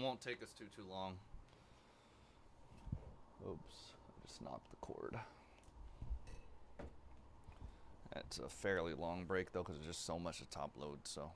won't take us too long. Oops, I just knocked the cord. It's a fairly long break, though, because there's just so much to top load, so.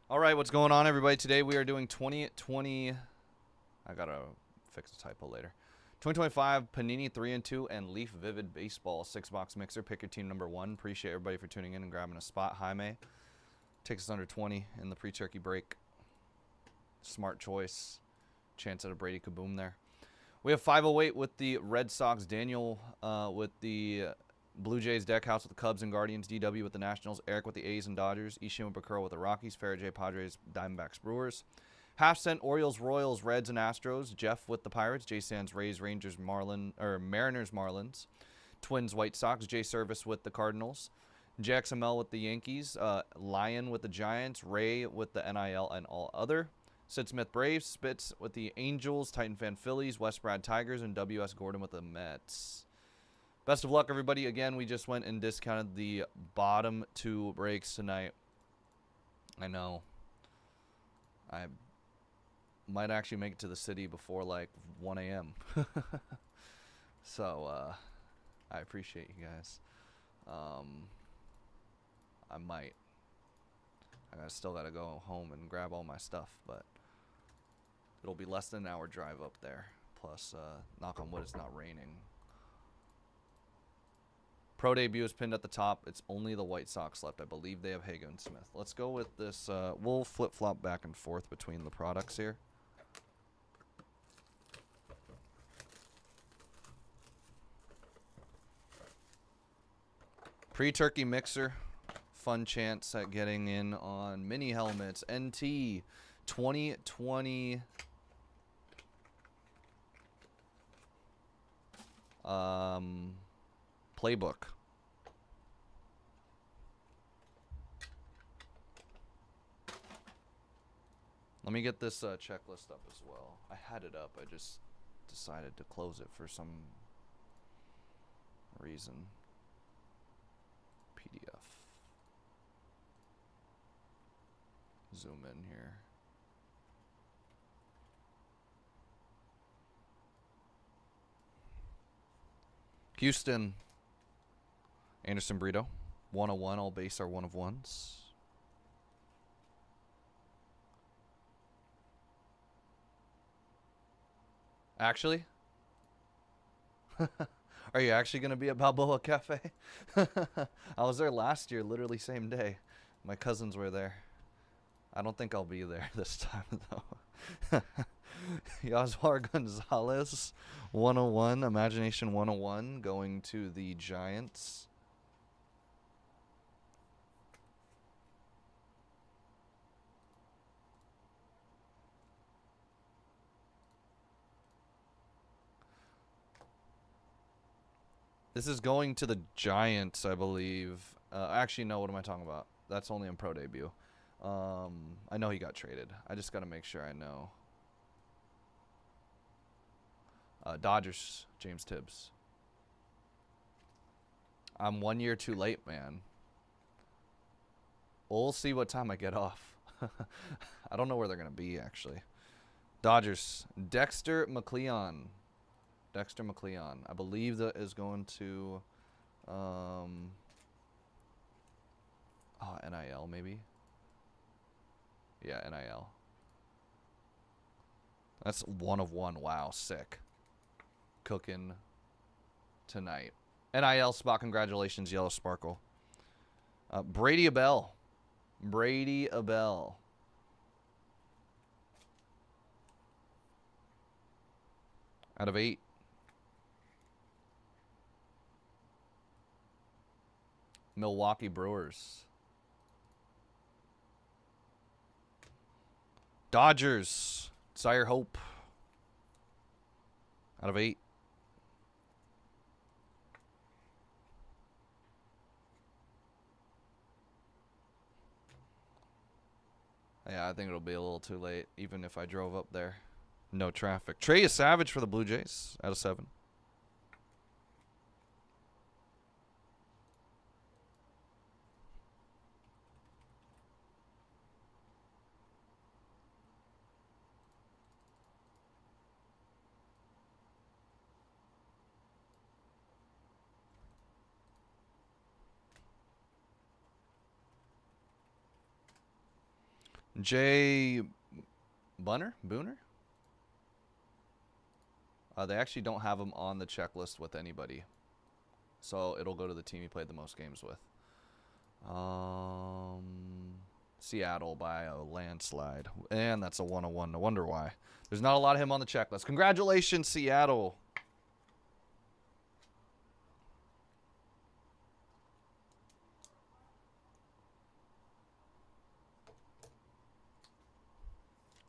All right, what's going on, everybody? Today we are doing 2020. I got to fix a typo later. 2025 Panini 3 and 2 and Leaf Vivid Baseball 6-box mixer. Pick your team number 1. Appreciate everybody for tuning in and grabbing a spot. Jaime takes us under 20 in the pre-turkey break. Smart choice. Chance at a Brady kaboom there. We have 508 with the Red Sox. Daniel with the Blue Jays deck house with the Cubs and Guardians. DW with the Nationals. Eric with the A's and Dodgers. Ishin with Bakura with the Rockies. Farajay Padres, Diamondbacks, Brewers. Half cent Orioles, Royals, Reds, and Astros. Jeff with the Pirates. Jay Sands, Rays, Rangers, Mariners, Marlins. Twins, White Sox. Jay Service with the Cardinals. JXML with the Yankees. Lion with the Giants. Ray with the NIL and all other. Sid Smith, Braves. Spitz with the Angels. Titan Fan, Phillies. West Brad, Tigers. And W.S. Gordon with the Mets. Best of luck, everybody. Again, we just went and discounted the bottom 2 breaks tonight. I know. I might actually make it to the city before like 1 a.m. So I appreciate you guys. I might. I still gotta go home and grab all my stuff, but it'll be less than an hour drive up there. Plus, knock on wood, it's not raining. Pro debut is pinned at the top. It's only the White Sox left. I believe they have Hager and Smith. Let's go with this. We'll flip-flop back and forth between the products here. Pre-turkey mixer. Fun chance at getting in on mini helmets. NT 2020. Playbook. Let me get this checklist up as well. I had it up. I just decided to close it for some reason. PDF. Zoom in here. Houston. Anderson Brito. 101. All base are 1 of 1s. Actually? Are you actually going to be at Balboa Cafe? I was there last year, literally same day. My cousins were there. I don't think I'll be there this time, though. Yaswar Gonzalez, 101. Imagination 101 going to the Giants. This is going to the Giants, I believe. Actually, no, what am I talking about? That's only in pro debut. I know he got traded. I just got to make sure I know. Dodgers, James Tibbs. I'm 1 year too late, man. We'll see what time I get off. I don't know where they're going to be, actually. Dodgers, Dexter McLeon. Dexter McLeon. I believe that is going to NIL maybe. Yeah, NIL. That's 1 of 1. Wow, sick. Cooking tonight. NIL spot, congratulations, Yellow Sparkle. Brady Abell. Brady Abell. Out of 8. Milwaukee Brewers. Dodgers. Sire Hope. Out of 8. Yeah, I think it'll be a little too late, even if I drove up there. No traffic. Trey is Savage for the Blue Jays. Out of 7. Jay Booner? They actually don't have him on the checklist with anybody. So it'll go to the team he played the most games with. Seattle by a landslide. And that's a 101. No wonder why. There's not a lot of him on the checklist. Congratulations, Seattle.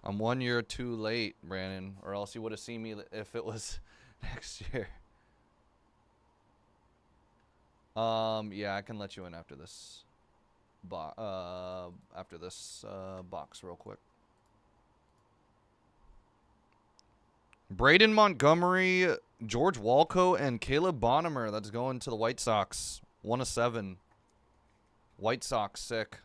I'm 1 year too late, Brandon, or else you would have seen me if it was next year. Yeah, I can let you in after this box real quick. Braden Montgomery, George Walco, and Caleb Bonnemer. That's going to the White Sox. 1 of 7. White Sox sick.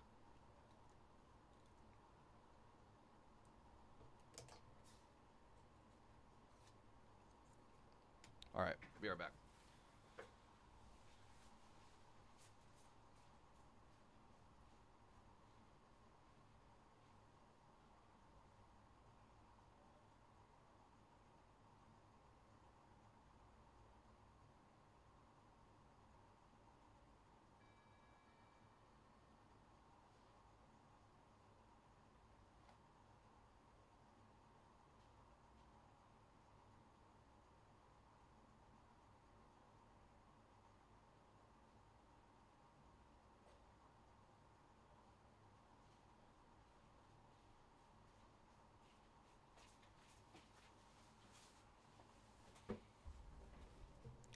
All right, be right back.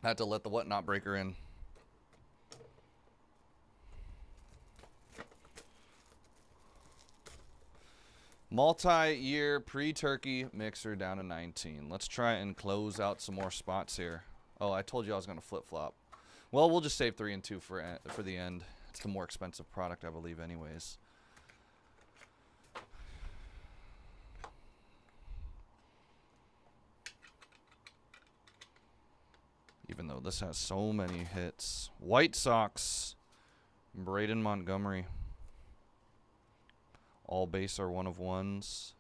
I had to let the whatnot breaker in. Multi-year pre-turkey mixer down to 19. Let's try and close out some more spots here. Oh, I told you I was going to flip-flop. Well, we'll just save 3 and 2 for the end. It's the more expensive product, I believe, anyways. Even though this has so many hits. White Sox, Braden Montgomery. All base are 1 of 1s.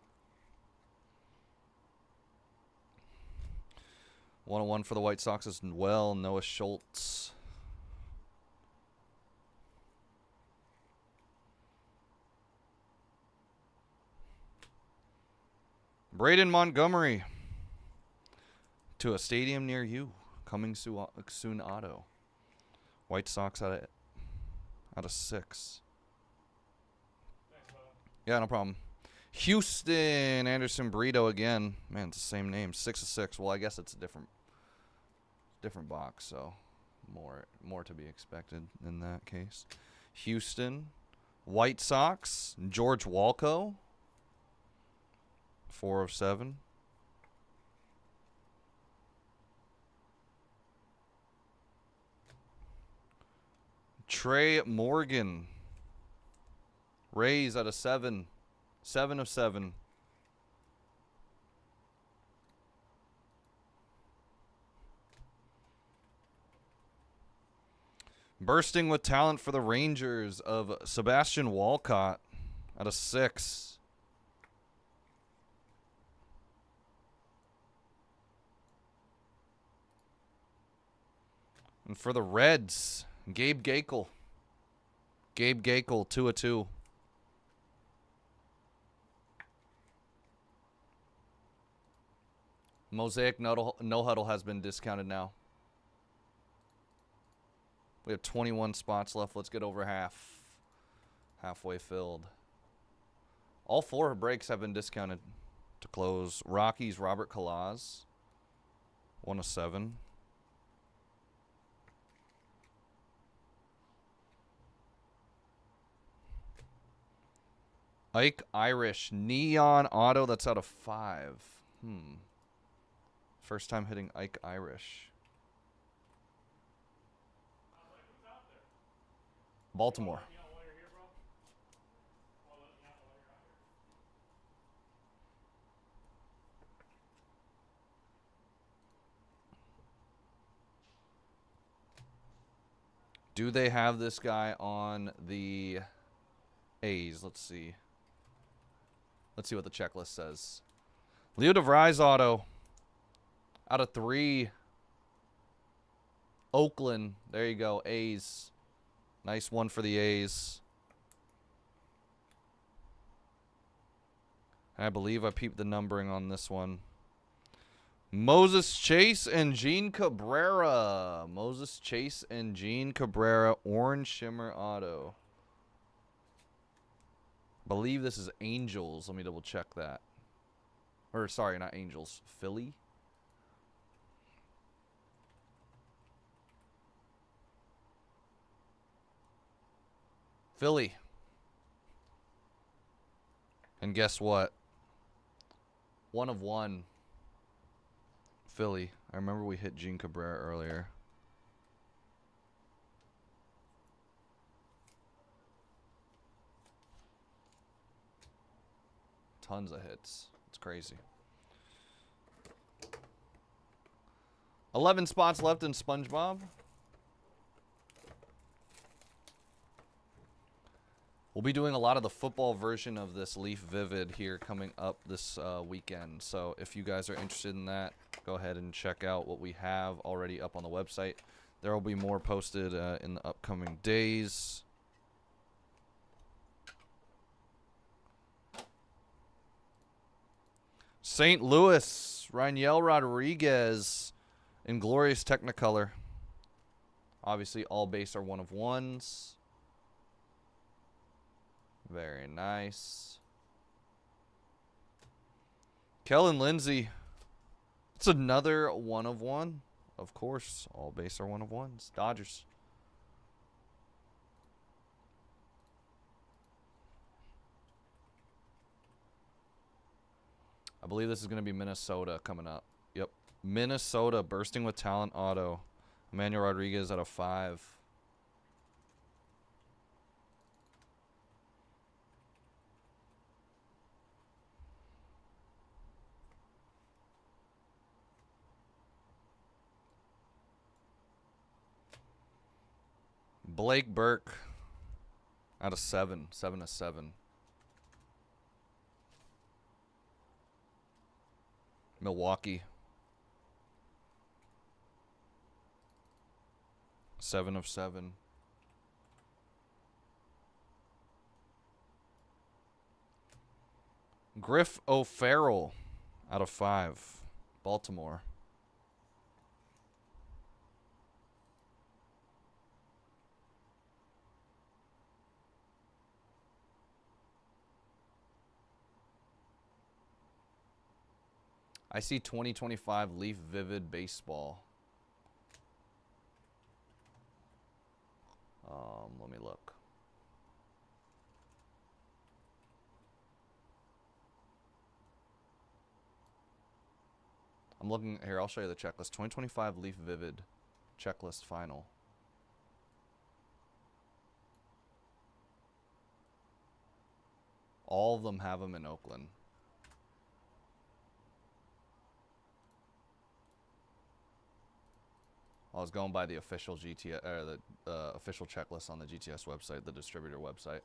1 of 1 for the White Sox as well. Noah Schultz. Braden Montgomery. To a stadium near you. Coming soon auto. White Sox out of 6. Yeah, no problem. Houston, Anderson Brito again. Man, it's the same name. 6 of 6. Well, I guess it's a different box, so more to be expected in that case. Houston, White Sox, George Walco. 4 of 7. Trey Morgan. Rays out of 7. 7 of 7. Bursting with talent for the Rangers of Sebastian Walcott out of 6. And for the Reds, Gabe Gakel. Gabe Gakel, 2 of 2. Mosaic no huddle has been discounted now. We have 21 spots left. Let's get over halfway filled. All 4 breaks have been discounted to close. Rockies, Robert Kalaz. 1 of 7. Ike Irish, neon auto. That's out of 5. First time hitting Ike Irish. Baltimore. Do they have this guy on the A's? Let's see. Let's see what the checklist says. Leo DeVries auto. Out of 3. Oakland. There you go. A's. Nice one for the A's. I believe I peeped the numbering on this one. Moses Chase and Gene Cabrera. Moses Chase and Gene Cabrera. Orange Shimmer auto. Believe this is Angels. Let me double check that. Or, sorry, not Angels. Philly. Philly. And guess what? 1 of 1. Philly. I remember we hit Gene Cabrera earlier. Tons of hits. It's crazy. 11 spots left in SpongeBob. We'll be doing a lot of the football version of this Leaf Vivid here coming up this weekend. So if you guys are interested in that, go ahead and check out what we have already up on the website. There will be more posted in the upcoming days. St. Louis, Raniel Rodriguez in glorious Technicolor. Obviously, all base are 1 of 1s. Very nice. Kellen Lindsay. It's another 1 of 1. Of course, all base are 1 of 1s. Dodgers. I believe this is going to be Minnesota coming up. Yep. Minnesota bursting with talent auto. Emmanuel Rodriguez out of 5. Blake Burke out of 7. 7 of 7. Milwaukee. 7 of 7. Griff O'Farrell out of 5. Baltimore. I see 2025 Leaf Vivid Baseball. Let me look. I'm looking here. I'll show you the checklist. 2025 Leaf Vivid checklist final. All of them have them in Oakland. I was going by the official GTS or the official checklist on the GTS website, the distributor website.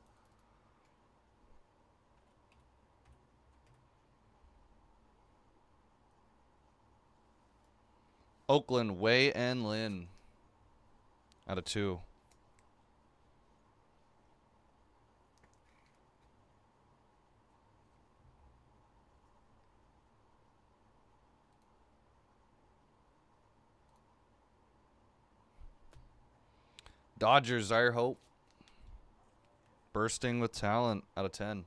Oakland, Wei and Lin out of 2. Dodgers, Zaire Hope. Bursting with talent out of 10.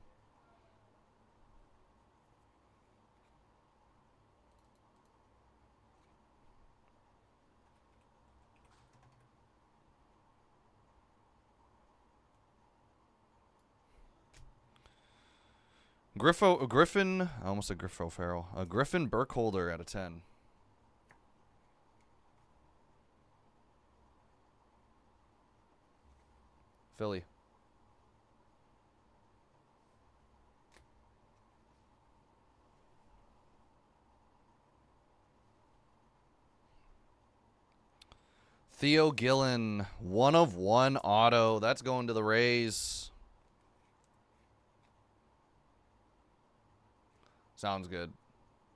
Griffin, I almost said Griffo Farrell. Griffin Burkholder out of 10. Philly. Theo Gillen, 1 of 1 auto. That's going to the Rays. Sounds good.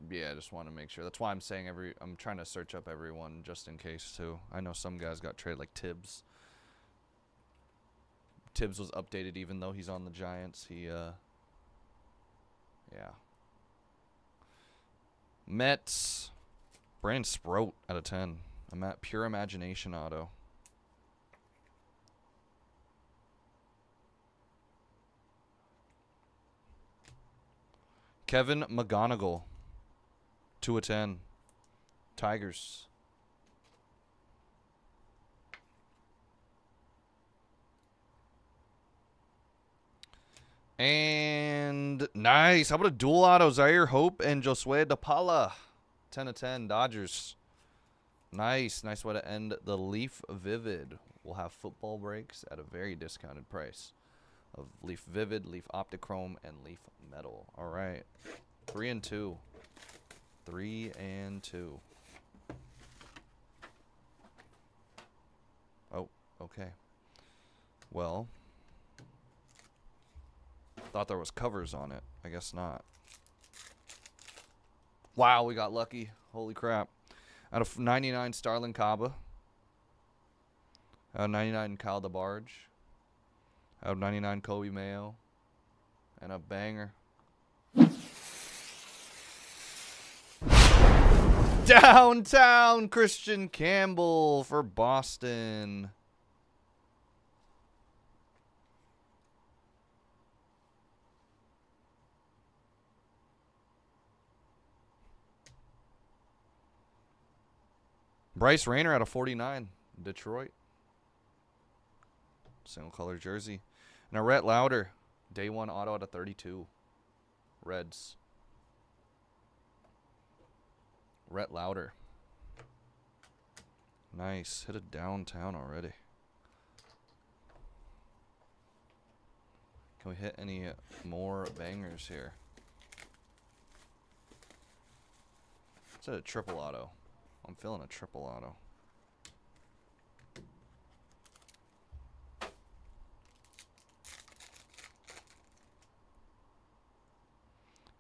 Yeah, I just want to make sure. That's why I'm saying I'm trying to search up everyone just in case too. I know some guys got traded like Tibbs. Tibbs was updated even though he's on the Giants. Yeah. Mets. Brand Sprout out of 10. I'm at Pure Imagination auto. Kevin McGonigal. 2 of 10. Tigers. And nice. How about a dual auto? Zaire Hope and Josue DePaula. 10 of 10. Dodgers. Nice. Nice way to end the Leaf Vivid. We'll have football breaks at a very discounted price of Leaf Vivid, Leaf Optichrome, and Leaf Metal. All right. 3 and 2. 3 and 2. Oh, okay. Well, thought there was covers on it. I guess not. Wow, we got lucky. Holy crap. Out of 99, Starlin Caba. Out of 99, Kyle DeBarge. Out of 99, Kobe Mayo. And a banger. Downtown Christian Campbell for Boston. Bryce Rayner out of 49, Detroit. Single color jersey. And a Rhett Lauder, day 1 auto out of 32, Reds. Rhett Lauder. Nice. Hit it downtown already. Can we hit any more bangers here? Is that a triple auto? I'm feeling a triple auto.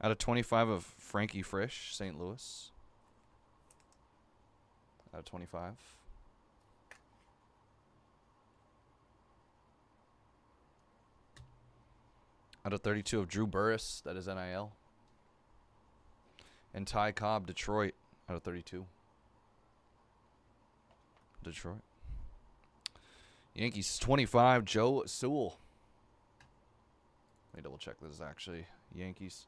Out of 25 of Frankie Frisch, St. Louis. Out of 25. Out of 32 of Drew Burris, that is NIL. And Ty Cobb, Detroit, out of 32. Detroit. Yankees 25, Joe Sewell. Let me double check this is actually Yankees.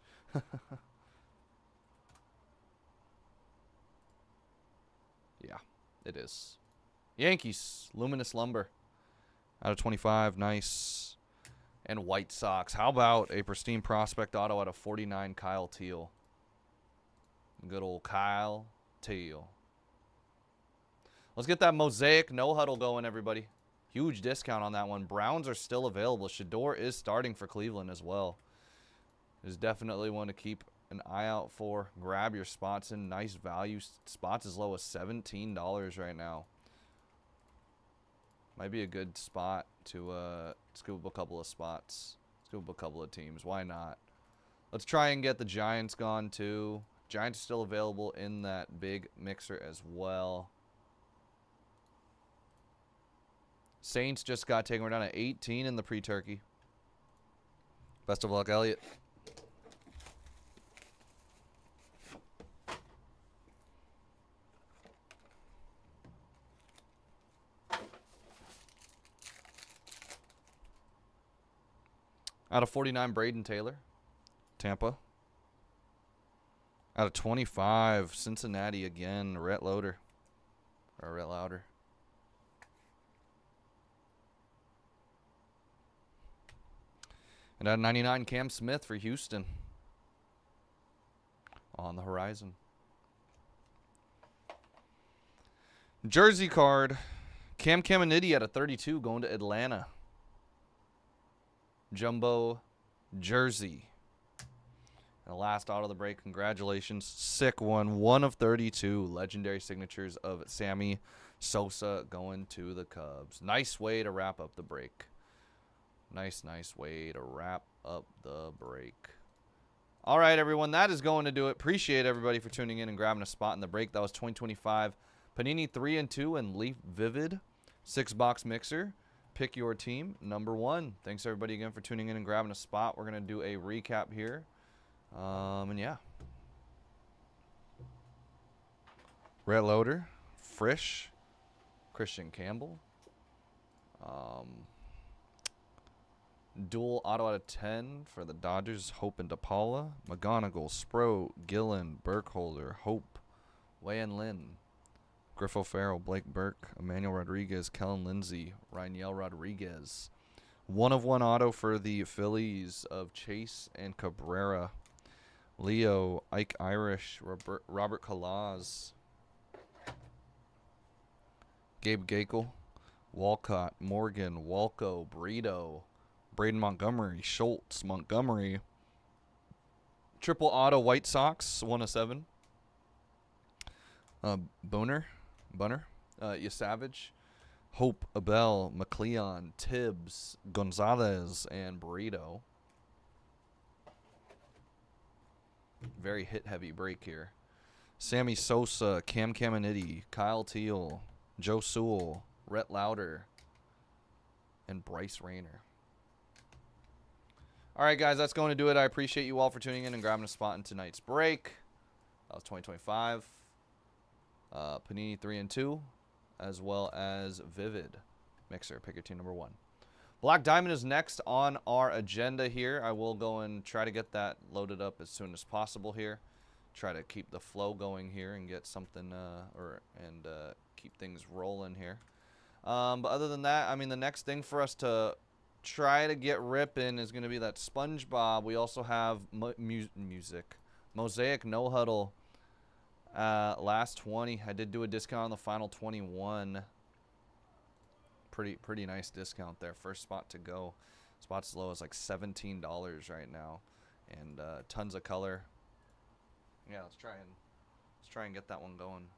Yeah, it is. Yankees, Luminous Lumber. Out of 25, nice. And White Sox. How about a pristine prospect auto out of 49, Kyle Teal. Good old Kyle Teal. Let's get that Mosaic no huddle going, everybody. Huge discount on that one. Browns are still available. Shador is starting for Cleveland as well. Is definitely one to keep an eye out for. Grab your spots in. Nice value. Spots as low as $17 right now. Might be a good spot to scoop a couple of spots. Scoop a couple of teams. Why not? Let's try and get the Giants gone too. Giants are still available in that big mixer as well. Saints just got taken. We're down to 18 in the pre-turkey. Best of luck, Elliot. Out of 49, Braden Taylor, Tampa. Out of 25, Cincinnati again, Rhett Lauder. Or Rhett Lauder. And out of 99, Cam Smith for Houston. On the horizon. Jersey card. Cam Caminiti out of 32 going to Atlanta. Jumbo jersey. And the last auto of the break. Congratulations. Sick one. 1 of 32. Legendary signatures of Sammy Sosa going to the Cubs. Nice way to wrap up the break. Nice way to wrap up the break. All right, everyone, that is going to do it. Appreciate everybody for tuning in and grabbing a spot in the break. That was 2025 Panini 3 and 2 and Leaf Vivid 6-box mixer. Pick your team, number 1. Thanks everybody again for tuning in and grabbing a spot. We're gonna do a recap here, and yeah. Red Loader, Frisch, Christian Campbell. Dual auto out of 10 for the Dodgers, Hope and DePaula. McGonigal, Spro, Gillen, Burkholder, Hope, Wayan Lin, Griffo Farrell, Blake Burke, Emmanuel Rodriguez, Kellen Lindsey, Raniel Rodriguez. 1/1 auto for the Phillies of Chase and Cabrera. Leo, Ike Irish, Robert Calaz, Gabe Gakel, Walcott, Morgan, Walco, Brito, Braden Montgomery, Schultz, Montgomery. Triple auto White Sox, 1/7. Bunner, Yasavage, Hope, Abel, McLeon, Tibbs, Gonzalez, and Burrito. Very hit-heavy break here. Sammy Sosa, Cam Caminiti, Kyle Teal, Joe Sewell, Rhett Lauder, and Bryce Rayner. All right, guys, that's going to do it. I appreciate you all for tuning in and grabbing a spot in tonight's break. That was 2025. Panini 3 and 2, as well as Vivid Mixer. Pick your team, number 1. Black Diamond is next on our agenda here. I will go and try to get that loaded up as soon as possible here. Try to keep the flow going here and get something, keep things rolling here. But other than that, I mean, the next thing for us to try to get ripping is going to be that SpongeBob. We also have Mosaic No Huddle. Last 20. I did do a discount on the final 21. Pretty nice discount there. First spot to go. Spots as low as like $17 right now, and tons of color. Yeah, let's try and get that one going.